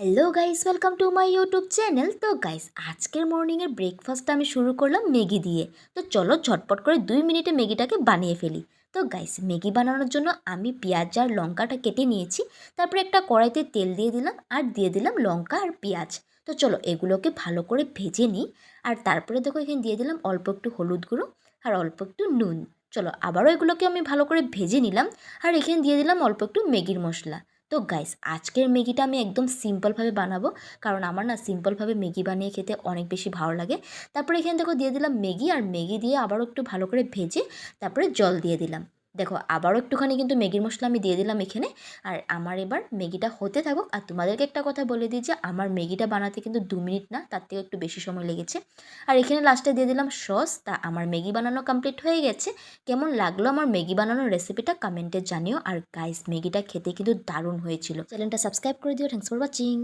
Hello guys, welcome to my YouTube channel. তো guys, আজকের মর্নিংয়ের ব্রেকফাস্টটা আমি শুরু করলাম ম্যাগি দিয়ে। তো চলো ঝটপট করে 2 মিনিটে ম্যাগিটাকে বানিয়ে ফেলি। তো গাইস, ম্যাগি বানানোর জন্য আমি পেঁয়াজ আর লঙ্কাটা কেটে নিয়েছি। তারপরে একটা কড়াইতে তেল দিয়ে দিলাম আর দিয়ে দিলাম লঙ্কা আর পেঁয়াজ। তো চলো এগুলোকে ভালো করে ভেজে নিই। আর তারপরে দেখো এখানে দিয়ে দিলাম অল্প একটু হলুদ গুঁড়ো আর অল্প একটু নুন। চলো আবারও এগুলোকে আমি ভালো করে ভেজে নিলাম। আর এখানে দিয়ে দিলাম অল্প একটু ম্যাগির মশলা। তো গাইস, আজকের ম্যাগিটা আমি একদম সিম্পলভাবে বানাবো, কারণ আমার না সিম্পলভাবে ম্যাগি বানিয়ে খেতে অনেক বেশি ভালো লাগে। তারপরে এখানে দেখো দিয়ে দিলাম ম্যাগি, আর ম্যাগি দিয়ে আবারও একটু ভালো করে ভেজে তারপরে জল দিয়ে দিলাম। দেখো আবারও একটুখানি কিন্তু ম্যাগির মশলা আমি দিয়ে দিলাম এখানে। আর আমার এবার ম্যাগিটা হতে থাকুক। আর তোমাদেরকে একটা কথা বলে দিই যে আমার ম্যাগিটা বানাতে কিন্তু 2 মিনিট না, তার থেকে একটু বেশি সময় লেগেছে। আর এখানে লাস্টে দিয়ে দিলাম সস। তা আমার ম্যাগি বানানো কমপ্লিট হয়ে গেছে। কেমন লাগলো আমার ম্যাগি বানানোর রেসিপিটা কমেন্টে জানিও। আর গাইস, ম্যাগিটা খেতে কিন্তু দারুণ হয়েছিল। চ্যানেলটা সাবস্ক্রাইব করে দিও। Thanks for watching.